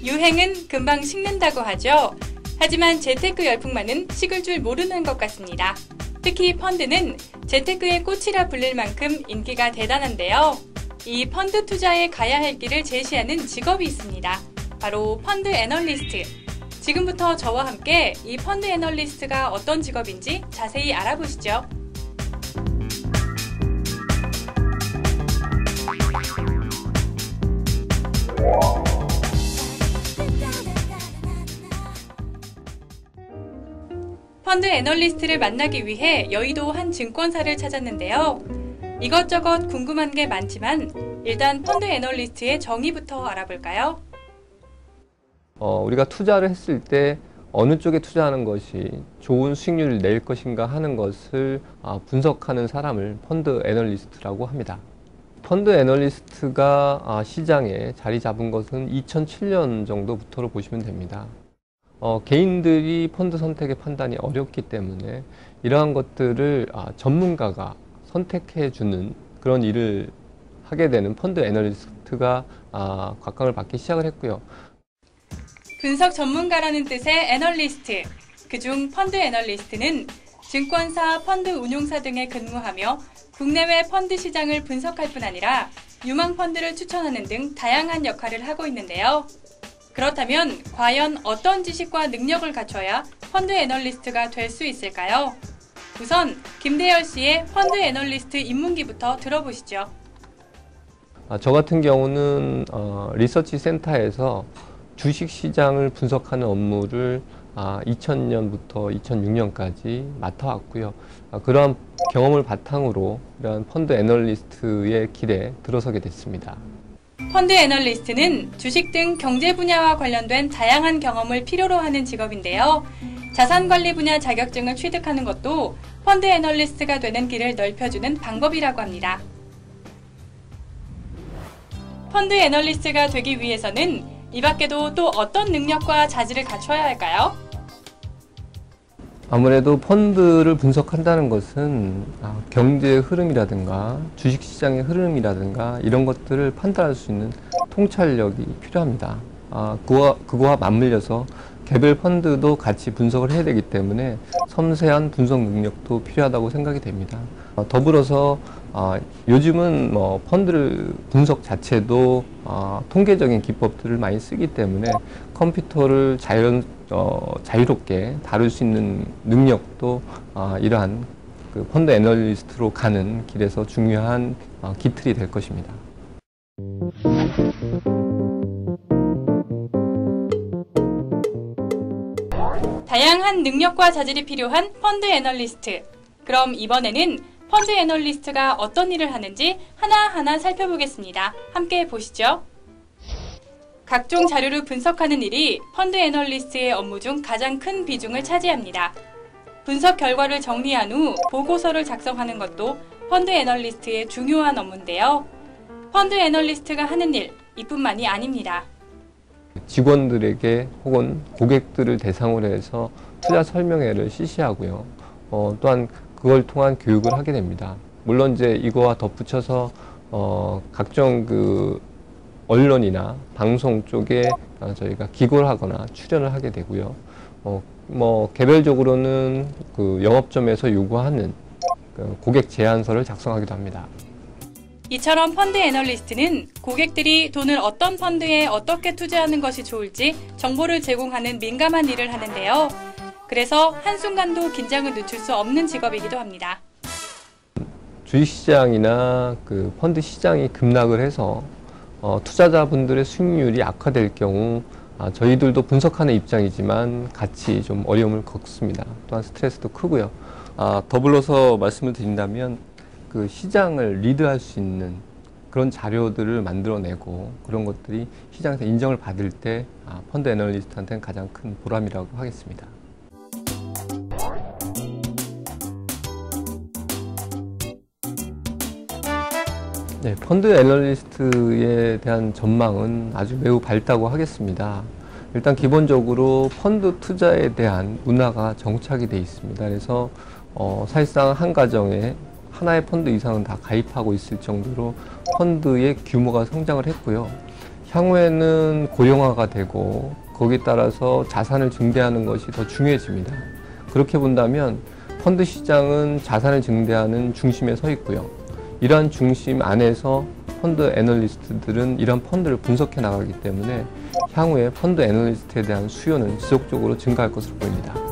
유행은 금방 식는다고 하죠. 하지만 재테크 열풍만은 식을 줄 모르는 것 같습니다. 특히 펀드는 재테크의 꽃이라 불릴 만큼 인기가 대단한데요. 이 펀드 투자에 가야 할 길을 제시하는 직업이 있습니다. 바로 펀드 애널리스트. 지금부터 저와 함께 이 펀드 애널리스트가 어떤 직업인지 자세히 알아보시죠. 펀드 애널리스트를 만나기 위해 여의도 한 증권사를 찾았는데요. 이것저것 궁금한 게 많지만 일단 펀드 애널리스트의 정의부터 알아볼까요? 우리가 투자를 했을 때 어느 쪽에 투자하는 것이 좋은 수익률을 낼 것인가 하는 것을 분석하는 사람을 펀드 애널리스트라고 합니다. 펀드 애널리스트가 시장에 자리 잡은 것은 2007년 정도부터로 보시면 됩니다. 개인들이 펀드 선택의 판단이 어렵기 때문에 이러한 것들을 전문가가 선택해주는 그런 일을 하게 되는 펀드 애널리스트가 각광을 받기 시작을 했고요. 분석 전문가라는 뜻의 애널리스트, 그중 펀드 애널리스트는 증권사, 펀드 운용사 등에 근무하며 국내외 펀드 시장을 분석할 뿐 아니라 유망 펀드를 추천하는 등 다양한 역할을 하고 있는데요. 그렇다면 과연 어떤 지식과 능력을 갖춰야 펀드 애널리스트가 될 수 있을까요? 우선 김대열 씨의 펀드 애널리스트 입문기부터 들어보시죠. 저 같은 경우는 리서치 센터에서 주식시장을 분석하는 업무를 2000년부터 2006년까지 맡아왔고요. 그러한 경험을 바탕으로 이러한 펀드 애널리스트의 길에 들어서게 됐습니다. 펀드 애널리스트는 주식 등 경제 분야와 관련된 다양한 경험을 필요로 하는 직업인데요. 자산관리 분야 자격증을 취득하는 것도 펀드 애널리스트가 되는 길을 넓혀주는 방법이라고 합니다. 펀드 애널리스트가 되기 위해서는 이 밖에도 또 어떤 능력과 자질을 갖춰야 할까요? 아무래도 펀드를 분석한다는 것은 경제의 흐름이라든가 주식시장의 흐름이라든가 이런 것들을 판단할 수 있는 통찰력이 필요합니다. 그거와 맞물려서 개별 펀드도 같이 분석을 해야 되기 때문에 섬세한 분석 능력도 필요하다고 생각이 됩니다. 더불어서 요즘은 펀드 분석 자체도 통계적인 기법들을 많이 쓰기 때문에 컴퓨터를 자유롭게 다룰 수 있는 능력도 이러한 펀드 애널리스트로 가는 길에서 중요한 기틀이 될 것입니다. 다양한 능력과 자질이 필요한 펀드 애널리스트. 그럼 이번에는 펀드 애널리스트가 어떤 일을 하는지 하나하나 살펴보겠습니다. 함께 보시죠. 각종 자료를 분석하는 일이 펀드 애널리스트의 업무 중 가장 큰 비중을 차지합니다. 분석 결과를 정리한 후 보고서를 작성하는 것도 펀드 애널리스트의 중요한 업무인데요. 펀드 애널리스트가 하는 일, 이뿐만이 아닙니다. 직원들에게 혹은 고객들을 대상으로 해서 투자 설명회를 실시하고요. 또한 그걸 통한 교육을 하게 됩니다. 물론 이제 이거와 덧붙여서 각종 언론이나 방송 쪽에 저희가 기고를 하거나 출연을 하게 되고요. 개별적으로는 영업점에서 요구하는 고객 제안서를 작성하기도 합니다. 이처럼 펀드 애널리스트는 고객들이 돈을 어떤 펀드에 어떻게 투자하는 것이 좋을지 정보를 제공하는 민감한 일을 하는데요. 그래서 한순간도 긴장을 늦출 수 없는 직업이기도 합니다. 주식시장이나 펀드 시장이 급락을 해서 투자자분들의 수익률이 악화될 경우 저희들도 분석하는 입장이지만 같이 좀 어려움을 겪습니다. 또한 스트레스도 크고요. 더불어서 말씀을 드린다면 시장을 리드할 수 있는 그런 자료들을 만들어내고 그런 것들이 시장에서 인정을 받을 때 펀드 애널리스트한테는 가장 큰 보람이라고 하겠습니다. 네, 펀드 애널리스트에 대한 전망은 아주 매우 밝다고 하겠습니다. 일단 기본적으로 펀드 투자에 대한 문화가 정착이 되어 있습니다. 그래서 사실상 한 가정에 하나의 펀드 이상은 다 가입하고 있을 정도로 펀드의 규모가 성장을 했고요. 향후에는 고령화가 되고 거기에 따라서 자산을 증대하는 것이 더 중요해집니다. 그렇게 본다면 펀드 시장은 자산을 증대하는 중심에 서 있고요. 이러한 중심 안에서 펀드 애널리스트들은 이런 펀드를 분석해 나가기 때문에 향후에 펀드 애널리스트에 대한 수요는 지속적으로 증가할 것으로 보입니다.